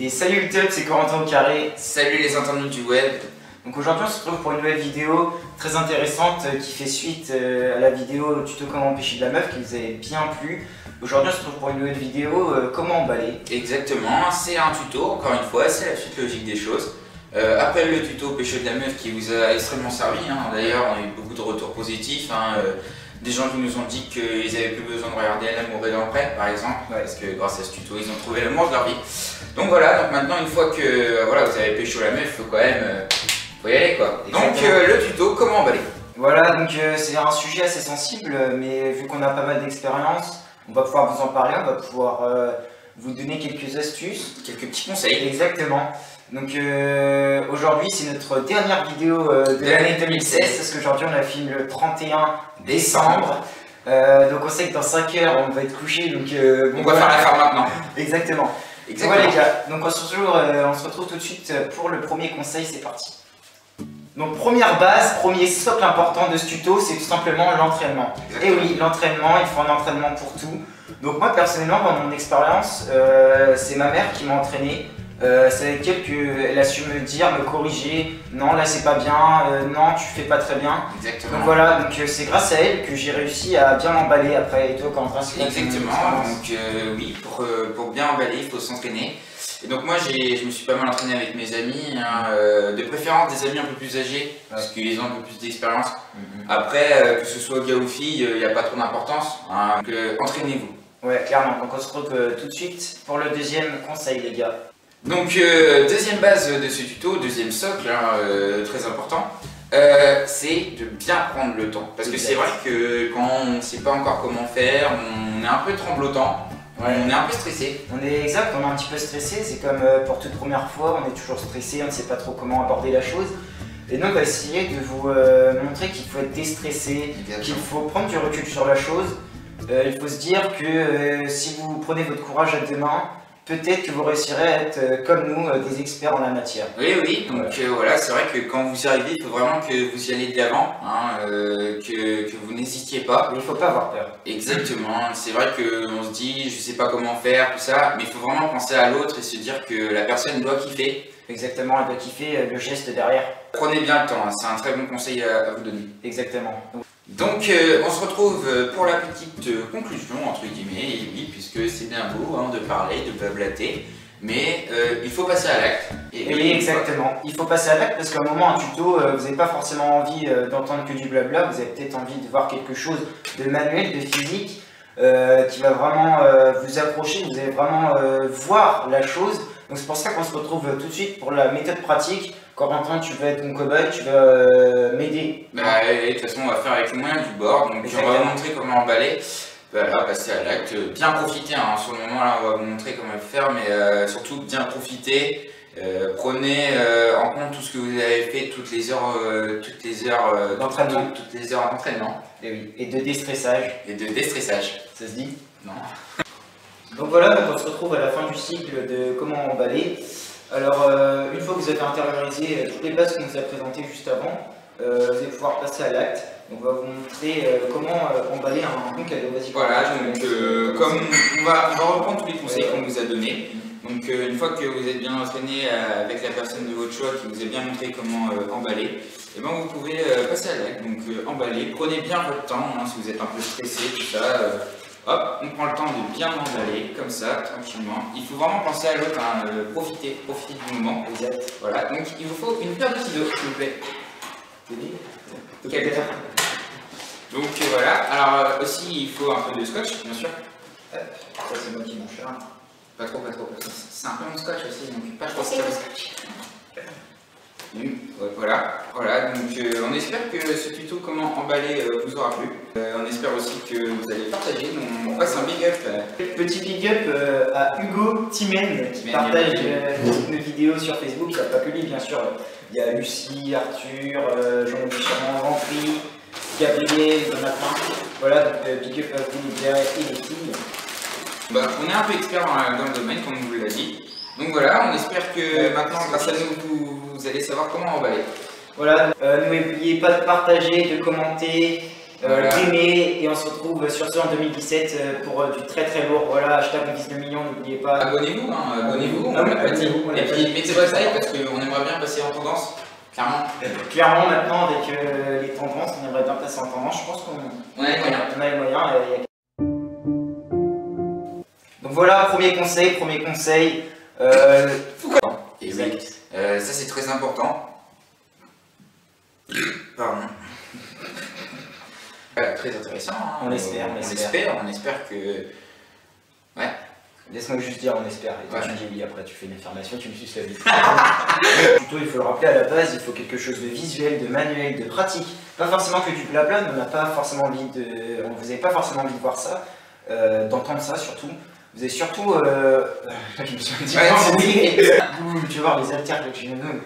Et salut YouTube, c'est Corentin au carré. Salut les internautes du web. Donc aujourd'hui on se retrouve pour une nouvelle vidéo très intéressante qui fait suite à la vidéo tuto comment pêcher de la meuf qui vous avait bien plu. Aujourd'hui on se retrouve pour une nouvelle vidéo comment emballer. Exactement, c'est un tuto, encore une fois, c'est la suite logique des choses. Après le tuto pêcher de la meuf qui vous a extrêmement servi, d'ailleurs on a eu beaucoup de retours positifs. Des gens qui nous ont dit qu'ils n'avaient plus besoin de regarder L'amour est dans le prêt par exemple, parce que grâce à ce tuto ils ont trouvé l'amour de leur vie. Donc voilà, donc maintenant une fois que voilà, vous avez pêché la meuf, il faut quand même faut y aller quoi. Exactement. Donc le tuto, comment emballer. Voilà, donc c'est un sujet assez sensible, mais vu qu'on a pas mal d'expérience, on va pouvoir vous en parler, on va pouvoir vous donner quelques astuces. Quelques petits conseils. Exactement. Donc aujourd'hui c'est notre dernière vidéo de l'année 2016 parce qu'aujourd'hui on a filmé le 31 décembre. Donc on sait que dans 5 heures on va être couché, donc on va faire la faire maintenant. Exactement. Voilà les gars, donc on se retrouve tout de suite pour le premier conseil, c'est parti. Donc première base, premier socle important de ce tuto, c'est tout simplement l'entraînement. Et oui, l'entraînement, il faut un entraînement pour tout. Donc moi personnellement, dans mon expérience, c'est ma mère qui m'a entraîné. C'est avec elle qu'elle a su me dire, me corriger, non là c'est pas bien, non tu fais pas très bien. Exactement. Donc voilà, donc c'est grâce à elle que j'ai réussi à bien m'emballer après. Et toi quand exactement, donc oui, pour bien emballer il faut s'entraîner. Et donc moi je me suis pas mal entraîné avec mes amis, de préférence des amis un peu plus âgés, parce qu'ils ont un peu plus d'expérience. Après, que ce soit gars ou fille, il n'y a pas trop d'importance, donc entraînez-vous. Ouais, clairement, donc on se retrouve tout de suite pour le deuxième conseil les gars. Donc deuxième base de ce tuto, deuxième socle, très important, c'est de bien prendre le temps. Parce que c'est vrai que quand on ne sait pas encore comment faire, on est un peu tremblotant. Ouais. On est un peu stressé. On est un petit peu stressé, c'est comme pour toute première fois, on est toujours stressé, on ne sait pas trop comment aborder la chose. Et donc on va essayer de vous montrer qu'il faut être déstressé, qu'il faut prendre du recul sur la chose. Il faut se dire que si vous prenez votre courage à deux mains, peut-être que vous réussirez à être comme nous, des experts en la matière. Oui, donc voilà, c'est vrai que quand vous y arrivez, il faut vraiment que vous y allez de l'avant, que vous n'hésitiez pas. Mais il ne faut pas avoir peur. Exactement, c'est vrai qu'on se dit, je sais pas comment faire, tout ça, mais il faut vraiment penser à l'autre et se dire que la personne doit kiffer. Exactement, elle doit kiffer le geste derrière. Prenez bien le temps, c'est un très bon conseil à vous donner. Exactement. Donc on se retrouve pour la petite conclusion entre guillemets, et oui, puisque c'est bien beau de parler, de blablater, mais il faut passer à l'acte. Et oui, exactement, il faut passer à l'acte parce qu'à un moment, un tuto, vous n'avez pas forcément envie d'entendre que du blabla, vous avez peut-être envie de voir quelque chose de manuel, de physique, qui va vraiment vous approcher, vous allez vraiment voir la chose. Donc c'est pour ça qu'on se retrouve tout de suite pour la méthode pratique. Corentin, tu vas être mon cobaye, tu vas m'aider. Bah, de toute façon, on va faire avec les moyens du bord. Donc, on va vous montrer comment emballer. Voilà, passer à l'acte. Bien profiter. Sur le moment, là, on va vous montrer comment le faire, mais surtout bien profiter. Prenez en compte tout ce que vous avez fait, toutes les heures d'entraînement. Et oui, et de déstressage. Ça se dit? Non. Donc voilà, donc on se retrouve à la fin du cycle de comment emballer. Alors, une fois que vous avez intériorisé toutes les bases qu'on vous a présentées juste avant, vous allez pouvoir passer à l'acte. On va vous montrer comment emballer un bon cadeau. Vas-y. Voilà, donc comme on va reprendre tous les conseils qu'on vous a donnés. Donc une fois que vous êtes bien entraîné avec la personne de votre choix qui vous a bien montré comment emballer, et ben vous pouvez passer à l'acte. Donc emballer, prenez bien votre temps si vous êtes un peu stressé, tout ça. Hop, on prend le temps de bien emballer, comme ça, tranquillement. Il faut vraiment penser à l'autre, profiter du moment. Exact. Voilà, donc il vous faut une paire de ciseaux, s'il vous plaît. Donc voilà, alors aussi il faut un peu de scotch, bien sûr. Ça c'est moi qui m'en cher. Pas trop. C'est un peu mon scotch aussi, donc pas trop scotch. Voilà, donc on espère que ce tuto comment emballer vous aura plu. On espère aussi que vous allez partager. On passe un big up. Petit big up à Hugo Timen qui partage nos vidéos sur Facebook. Il n'y a pas que lui bien sûr. Il y a Lucie, Arthur, Jean-Michel Rampry, Gabriel, il y en a plein. Voilà, donc big up à vous les gars et les filles. On est un peu expert dans le domaine comme on vous l'a dit. Donc voilà, on espère que maintenant grâce à nous vous allez savoir comment emballer. Voilà, n'oubliez pas de partager, de commenter d'aimer, et on se retrouve sur ce en 2017 pour du très très lourd. Voilà, hashtag on vise le million, n'oubliez pas. Abonnez-vous, hein, abonnez-vous, on l'a pas dit. Et puis mettez-vous ça parce qu'on aimerait bien passer en tendance, clairement. Clairement, maintenant, avec les tendances, on aimerait bien passer en tendance. Je pense qu'on a les moyens. On a les moyens. Donc voilà, premier conseil. Exact. Ça c'est très important. Pardon. Très intéressant. Hein. On espère que. Ouais. Laisse-moi juste dire, on espère. Et toi, tu dis oui, après tu fais une affirmation, tu me suces la vie. Plutôt, il faut le rappeler à la base, il faut quelque chose de visuel, de manuel, de pratique. Pas forcément que du blabla, mais on n'a pas forcément envie de. Vous n'avez pas forcément envie de voir ça, d'entendre ça surtout. Vous avez surtout. Je me suis dit, tu vas voir les haltères que je viens de.